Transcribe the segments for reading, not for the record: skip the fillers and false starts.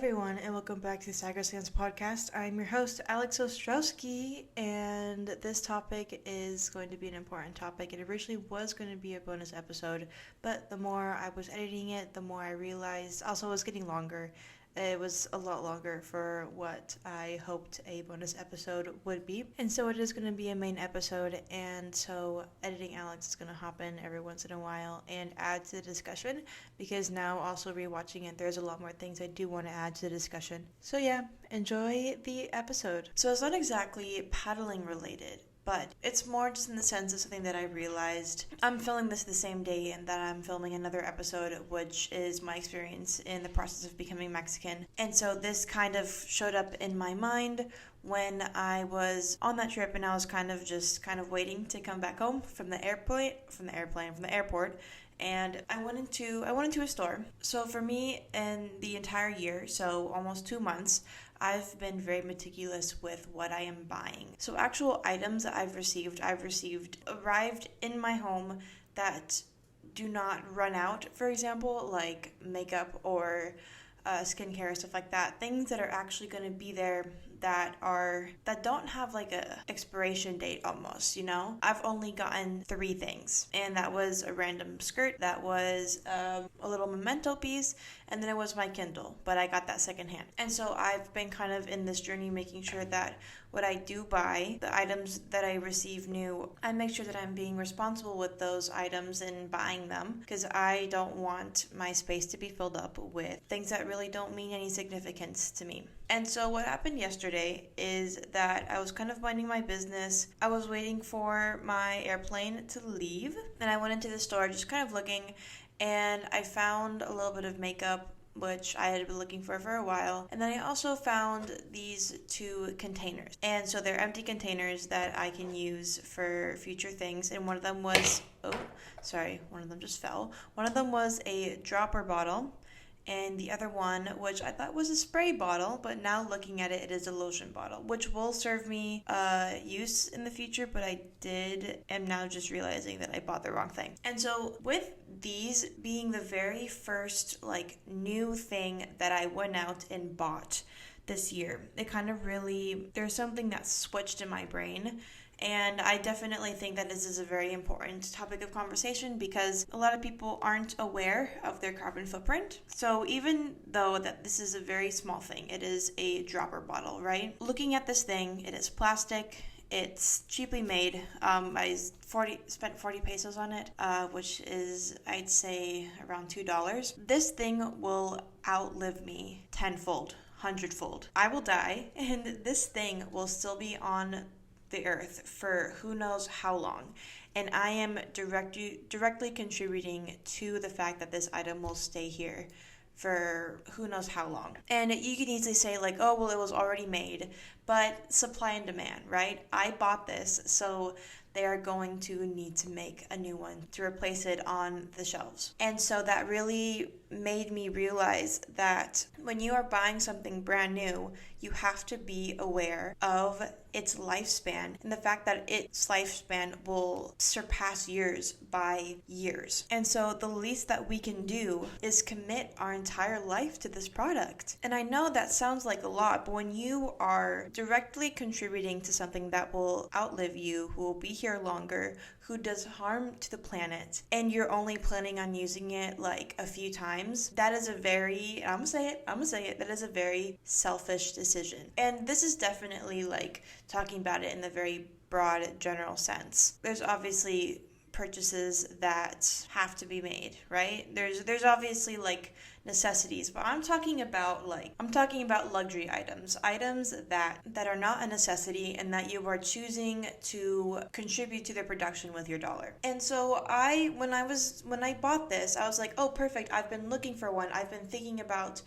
everyone, and welcome back to the Sagrosans podcast. I'm your host, Alex Ostrowski, and this topic is going to be an important topic. It originally was going to be a bonus episode, but the more I was editing it, the more I realized, also it was getting longer. It was a lot longer for what I hoped a bonus episode would be. And so it is going to be a main episode, and so editing Alex is going to hop in every once in a while and add to the discussion, because now also rewatching it, there's a lot more things I do want to add to the discussion. So yeah, enjoy the episode. So it's not exactly paddling related, but it's more just in the sense of something that I realized. I'm filming this the same day and that I'm filming another episode, which is my experience in the process of becoming Mexican. And so this kind of showed up in my mind when I was on that trip, and I was kind of waiting to come back home from the airport. And I went into a store. So for me, in the entire year, so almost 2 months, I've been very meticulous with what I am buying. So actual items that I've arrived in my home that do not run out, for example, like makeup or skincare, stuff like that. Things that are actually going to be there that don't have like a expiration date almost, you know? I've only gotten 3 things, and that was a random skirt, that was a little memento piece, and then it was my Kindle, but I got that secondhand. And so I've been kind of in this journey making sure that what I do buy, the items that I receive new, I make sure that I'm being responsible with those items and buying them, because I don't want my space to be filled up with things that really don't mean any significance to me. And so what happened yesterday is that I was kind of minding my business. I was waiting for my airplane to leave, and I went into the store just kind of looking, and I found a little bit of makeup, which I had been looking for a while. And then I also found these 2 containers. And so they're empty containers that I can use for future things. And one of them was, one of them just fell. One of them was a dropper bottle. And the other one, which I thought was a spray bottle, but now looking at it, it is a lotion bottle, which will serve me use in the future, but I am now just realizing that I bought the wrong thing. And so with these being the very first new thing that I went out and bought this year, it kind of really, there's something that switched in my brain. And I definitely think that this is a very important topic of conversation, because a lot of people aren't aware of their carbon footprint. So even though that this is a very small thing, it is a dropper bottle, right? Looking at this thing, it is plastic. It's cheaply made. I spent 40 pesos on it, which is, I'd say, around $2. This thing will outlive me tenfold, hundredfold. I will die, and this thing will still be on the earth for who knows how long, and I am directly contributing to the fact that this item will stay here for who knows how long. And you can easily say it was already made, but supply and demand, right? I bought this, so they are going to need to make a new one to replace it on the shelves. And so that really made me realize that when you are buying something brand new, you have to be aware of its lifespan and the fact that its lifespan will surpass yours by years. And so the least that we can do is commit our entire life to this product. And I know that sounds like a lot, but when you are directly contributing to something that will outlive you, who will be here longer, who does harm to the planet, and you're only planning on using it a few times, that is a very, I'm gonna say it, that is a very selfish decision. And this is definitely talking about it in the very broad general sense. There's obviously purchases that have to be made, right? There's obviously necessities, but I'm talking about luxury items that are not a necessity and that you are choosing to contribute to their production with your dollar. And so when I bought this, I was like, oh, perfect. I've been looking for one. I've been thinking about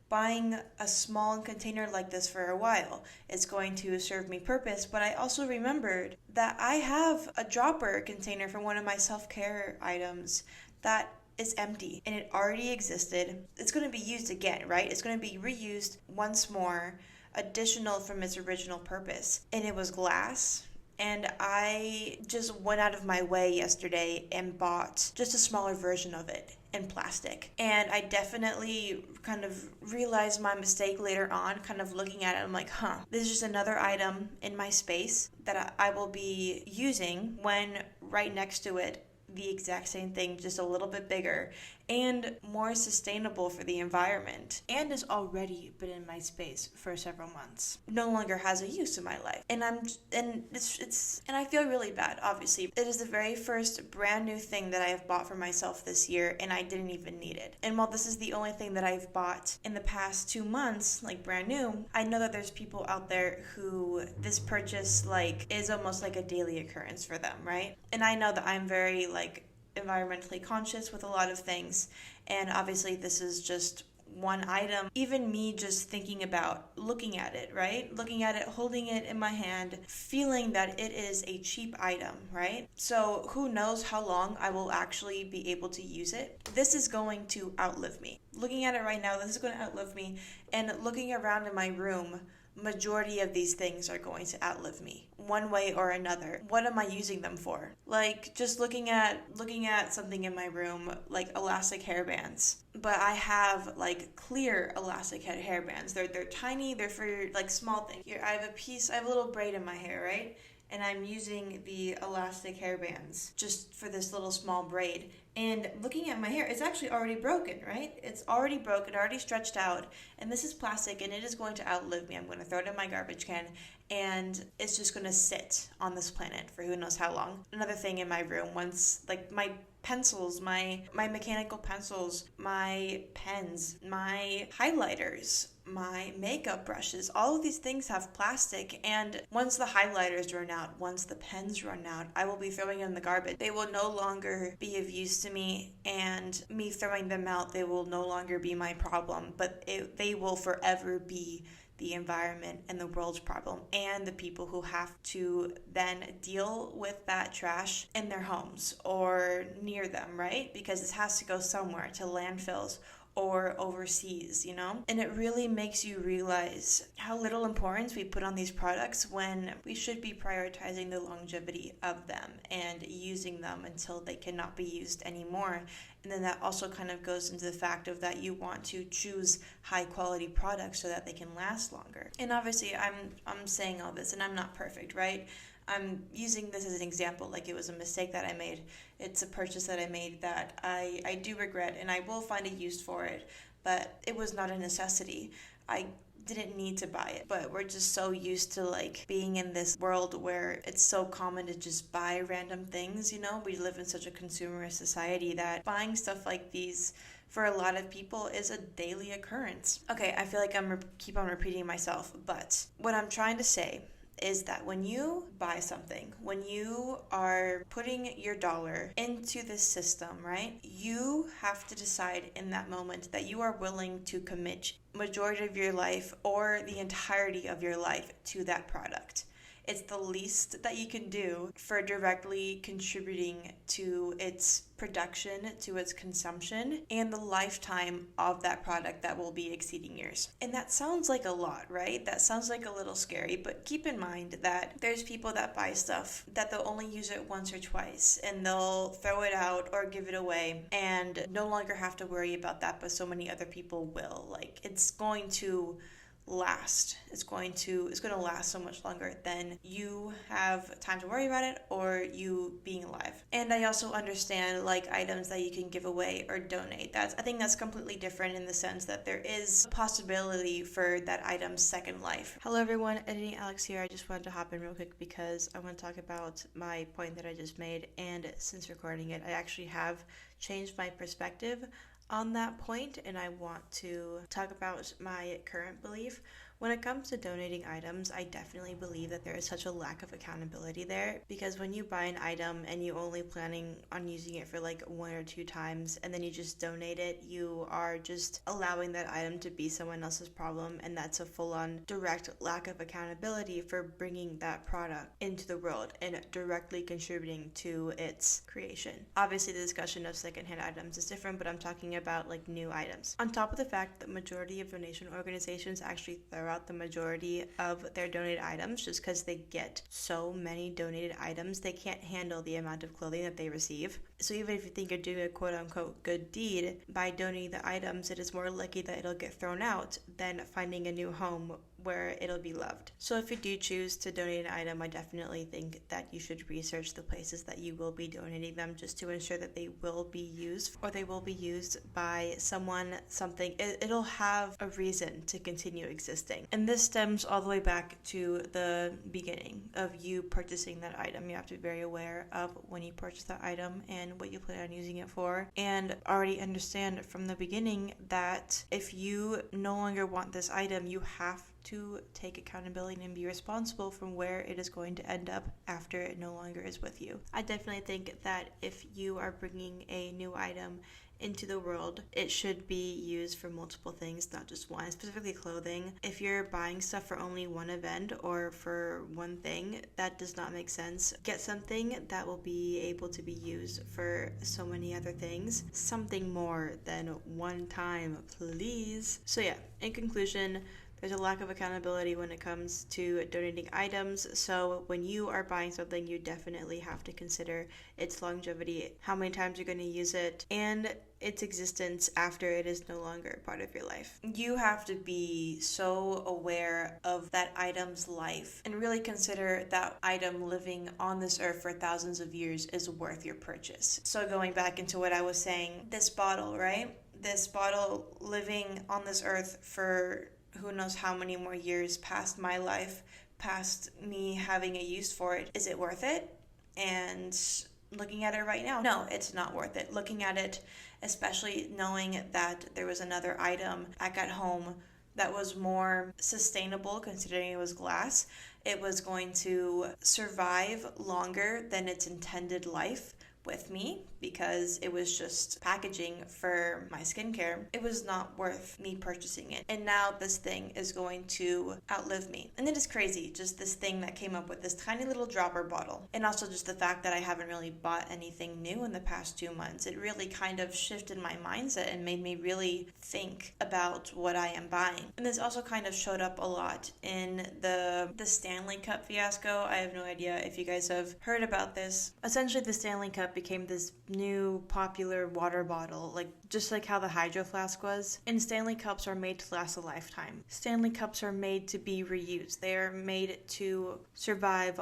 buying a small container like this for a while. It's going to serve me purpose, but I also remembered that I have a dropper container for one of my self-care items that is empty, and it already existed. It's going to be used again, right? It's going to be reused once more, additional from its original purpose. And it was glass, and I just went out of my way yesterday and bought just a smaller version of it. in plastic. And I definitely kind of realized my mistake later on, kind of looking at it. I'm like, this is just another item in my space that I will be using when right next to it the exact same thing, just a little bit bigger and more sustainable for the environment, and has already been in my space for several months, no longer has a use in my life. And I feel really bad. Obviously, it is the very first brand new thing that I have bought for myself this year, and I didn't even need it. And while this is the only thing that I've bought in the past 2 months, like brand new, I know that there's people out there who this purchase like is almost like a daily occurrence for them, right? And I know that I'm very like environmentally conscious with a lot of things, and obviously this is just one item. Even me just thinking about looking at it, right? Looking at it, holding it in my hand, feeling that it is a cheap item, right? So who knows how long I will actually be able to use it. This is going to outlive me. Looking at it right now, this is going to outlive me. And looking around in my room, majority of these things are going to outlive me one way or another. What am I using them for? Like just looking at something in my room, like elastic hairbands. But I have like clear elastic hairbands. They're tiny, they're for like small things. Here I have a little braid in my hair, right? And I'm using the elastic hairbands just for this little small braid. And looking at my hair, it's actually already broken, right? It's already broken, already stretched out. And this is plastic, and it is going to outlive me. I'm going to throw it in my garbage can, and it's just going to sit on this planet for who knows how long. Another thing in my room, once, like my pencils, my mechanical pencils, my pens, my highlighters, my makeup brushes, all of these things have plastic, and once the highlighters run out, once the pens run out, I will be throwing them in the garbage. They will no longer be of use to me, and me throwing them out, they will no longer be my problem, but they will forever be the environment and the world's problem, and the people who have to then deal with that trash in their homes or near them, right? Because it has to go somewhere, to landfills or overseas, you know? And it really makes you realize how little importance we put on these products when we should be prioritizing the longevity of them and using them until they cannot be used anymore. And then that also kind of goes into the fact of that you want to choose high quality products so that they can last longer. And obviously I'm saying all this and I'm not perfect, right? I'm using this as an example, like it was a mistake that I made. It's a purchase that I made that I do regret, and I will find a use for it, but it was not a necessity. I didn't need to buy it, but we're just so used to like being in this world where it's so common to just buy random things, you know? We live in such a consumerist society that buying stuff like these for a lot of people is a daily occurrence. Okay, I feel like I'm keep on repeating myself, but what I'm trying to say is that when you buy something, when you are putting your dollar into this system, right, you have to decide in that moment that you are willing to commit majority of your life or the entirety of your life to that product. It's the least that you can do for directly contributing to its production, to its consumption, and the lifetime of that product that will be exceeding yours. And that sounds like a lot, right? That sounds like a little scary, but keep in mind that there's people that buy stuff that they'll only use it once or twice, and they'll throw it out or give it away and no longer have to worry about that, but so many other people will. Like, it's going to last. It's going to last so much longer than you have time to worry about it or you being alive. And I also understand like items that you can give away or donate. I think that's completely different in the sense that there is a possibility for that item's second life. Hello everyone, Editing Alex here. I just wanted to hop in real quick because I want to talk about my point that I just made, and since recording it, I actually have changed my perspective on that point, and I want to talk about my current belief. When it comes to donating items, I definitely believe that there is such a lack of accountability there, because when you buy an item and you only planning on using it for like 1 or 2 times and then you just donate it, you are just allowing that item to be someone else's problem, and that's a full-on direct lack of accountability for bringing that product into the world and directly contributing to its creation. Obviously the discussion of secondhand items is different, but I'm talking about like new items. On top of the fact that majority of donation organizations actually throw out the majority of their donated items just because they get so many donated items, they can't handle the amount of clothing that they receive. So even if you think you're doing a quote unquote good deed, by donating the items, it is more likely that it'll get thrown out than finding a new home where it'll be loved. So if you do choose to donate an item, I definitely think that you should research the places that you will be donating them, just to ensure that they will be used, or they will be used by someone, something. It'll have a reason to continue existing. And this stems all the way back to the beginning of you purchasing that item. You have to be very aware of when you purchase that item and what you plan on using it for, and already understand from the beginning that if you no longer want this item, you have to take accountability and be responsible from where it is going to end up after it no longer is with you. I definitely think that if you are bringing a new item into the world, it should be used for multiple things, not just one, specifically clothing. If you're buying stuff for only one event or for one thing, that does not make sense. Get something that will be able to be used for so many other things. Something more than one time, please. So yeah, in conclusion, there's a lack of accountability when it comes to donating items, so when you are buying something, you definitely have to consider its longevity, how many times you're going to use it, and its existence after it is no longer part of your life. You have to be so aware of that item's life and really consider that item living on this earth for thousands of years is worth your purchase. So going back into what I was saying, this bottle, right? This bottle living on this earth for who knows how many more years past my life, past me having a use for it. Is it worth it? And looking at it right now, no, it's not worth it. Looking at it, especially knowing that there was another item I got home that was more sustainable, considering it was glass. It was going to survive longer than its intended life with me, because it was just packaging for my skincare. It was not worth me purchasing it. And now this thing is going to outlive me. And it is crazy, just this thing that came up with this tiny little dropper bottle. And also just the fact that I haven't really bought anything new in the past 2 months. It really kind of shifted my mindset and made me really think about what I am buying. And this also kind of showed up a lot in the Stanley Cup fiasco. I have no idea if you guys have heard about this. Essentially, the Stanley Cup became this new popular water bottle, just like how the Hydro Flask was. And Stanley Cups are made to last a lifetime. Stanley Cups are made to be reused. They are made to survive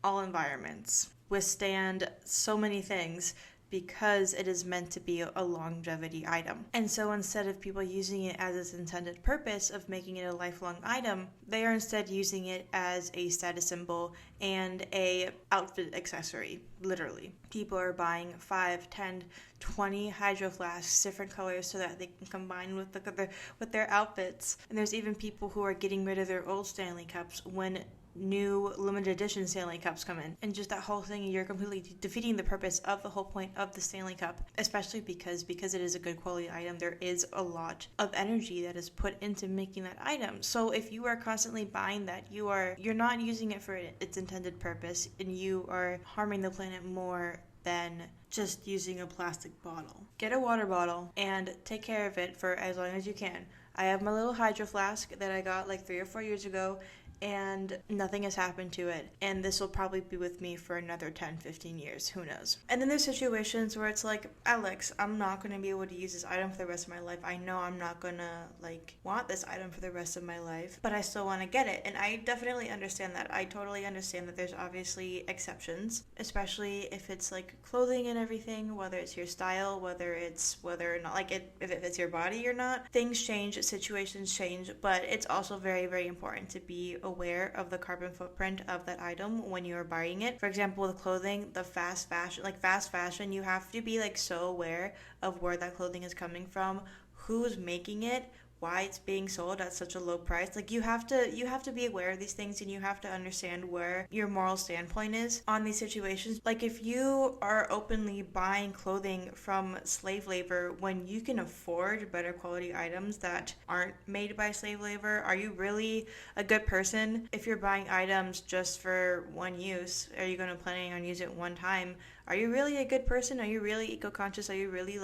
all environments, withstand so many things, because it is meant to be a longevity item. And so instead of people using it as its intended purpose of making it a lifelong item, they are instead using it as a status symbol and a outfit accessory, literally. People are buying 5, 10, 20 Hydro Flasks, different colors, so that they can combine with their outfits. And there's even people who are getting rid of their old Stanley Cups when new limited edition Stanley Cups come in. And just that whole thing, you're completely defeating the purpose of the whole point of the Stanley Cup, especially because it is a good quality item. There is a lot of energy that is put into making that item. So if you are constantly buying that, you're not using it for its intended purpose, and you are harming the planet more than just using a plastic bottle. Get a water bottle and take care of it for as long as you can. I have my little Hydro Flask that I got 3 or 4 years ago, and nothing has happened to it, and this will probably be with me for another 10-15 years, who knows. And then there's situations where it's like, Alex, I'm not going to be able to use this item for the rest of my life. I know I'm not going to want this item for the rest of my life, but I still want to get it. And I definitely understand that. I totally understand that there's obviously exceptions, especially if it's clothing and everything, whether it's your style, whether or not if it fits your body or not. Things change, situations change, but it's also very, very important to be aware of the carbon footprint of that item when you're buying it. For example, with clothing, the fast fashion, you have to be so aware of where that clothing is coming from, who's making it, why it's being sold at such a low price. You have to be aware of these things, and you have to understand where your moral standpoint is on these situations. If you are openly buying clothing from slave labor when you can afford better quality items that aren't made by slave labor, are you really a good person? If you're buying items just for one use, are you going to planning on using it one time? Are you really a good person? Are you really eco-conscious? Are you really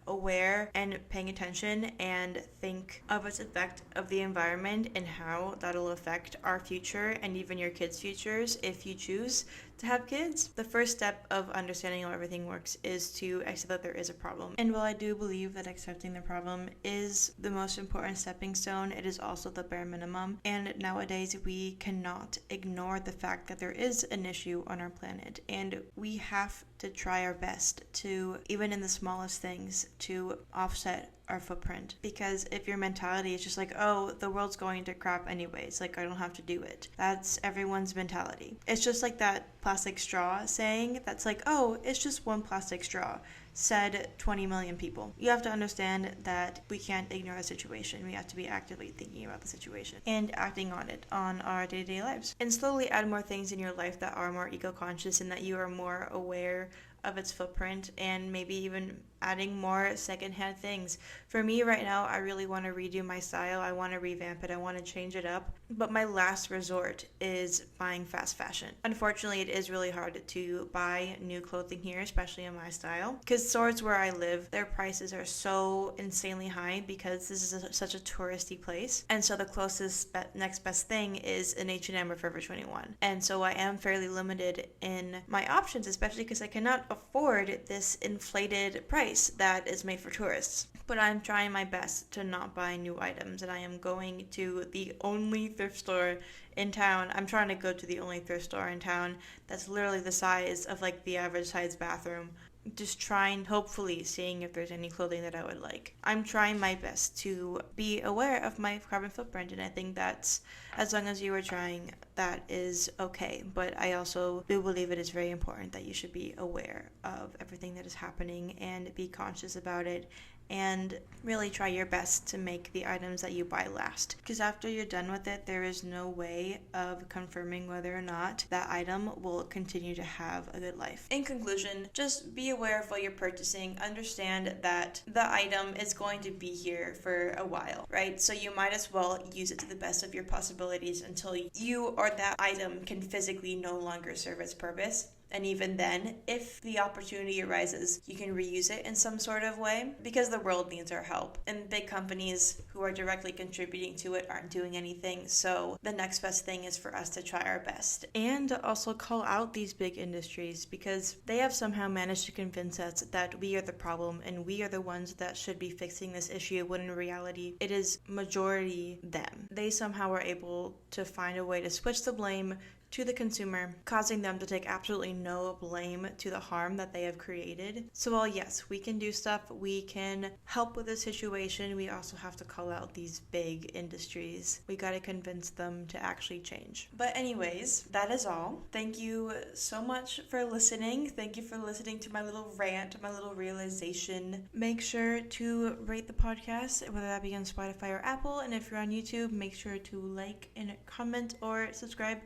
aware and paying attention and think of its effect of the environment and how that'll affect our future and even your kids' futures if you choose to have kids. The first step of understanding how everything works is to accept that there is a problem. And while I do believe that accepting the problem is the most important stepping stone, it is also the bare minimum. And nowadays we cannot ignore the fact that there is an issue on our planet, and we have to try our best to, even in the smallest things, to offset our footprint. Because if your mentality is just like, oh, the world's going to crap anyways, like I don't have to do it, that's everyone's mentality. It's just like that plastic straw saying that's like, oh, it's just one plastic straw, said 20 million people. You have to understand that we can't ignore the situation. We have to be actively thinking about the situation and acting on it on our day-to-day lives, and slowly add more things in your life that are more eco-conscious and that you are more aware of its footprint, and maybe even adding more secondhand things. For me right now, I really want to redo my style. I want to revamp it. I want to change it up. But my last resort is buying fast fashion. Unfortunately, it is really hard to buy new clothing here, especially in my style, because stores where I live, their prices are so insanely high because this is such a touristy place. And so the closest next best thing is an H&M or Forever 21. And so I am fairly limited in my options, especially because I cannot afford this inflated price that is made for tourists. But I'm trying my best to not buy new items, and I am going to the only thrift store in town. I'm trying to go to the only thrift store in town that's literally the size of like the average size bathroom. Just trying, hopefully seeing if there's any clothing that I would like. I'm trying my best to be aware of my carbon footprint, and I think that's, as long as you are trying, that is okay. But I also do believe it is very important that you should be aware of everything that is happening and be conscious about it, and really try your best to make the items that you buy last. Because after you're done with it, there is no way of confirming whether or not that item will continue to have a good life. In conclusion, just be aware of what you're purchasing. Understand that the item is going to be here for a while, right? So you might as well use it to the best of your possibilities until you or that item can physically no longer serve its purpose. And even then, if the opportunity arises, you can reuse it in some sort of way, because the world needs our help. And big companies who are directly contributing to it aren't doing anything. So the next best thing is for us to try our best. And also call out these big industries, because they have somehow managed to convince us that we are the problem and we are the ones that should be fixing this issue, when in reality, it is majority them. They somehow are able to find a way to switch the blame to the consumer, causing them to take absolutely no blame to the harm that they have created. So while yes, we can do stuff, we can help with the situation, we also have to call out these big industries. We gotta convince them to actually change. But anyways, that is all. Thank you so much for listening. Thank you for listening to my little rant, my little realization. Make sure to rate the podcast, whether that be on Spotify or Apple. And if you're on YouTube, make sure to like and comment or subscribe.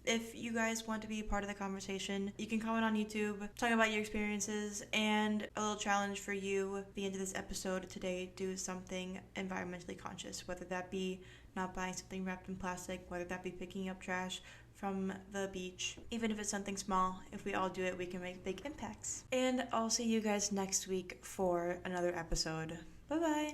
If you guys want to be a part of the conversation, you can comment on YouTube, talk about your experiences, and a little challenge for you at the end of this episode today: do something environmentally conscious, whether that be not buying something wrapped in plastic, whether that be picking up trash from the beach. Even if it's something small, if we all do it, we can make big impacts. And I'll see you guys next week for another episode. Bye-bye!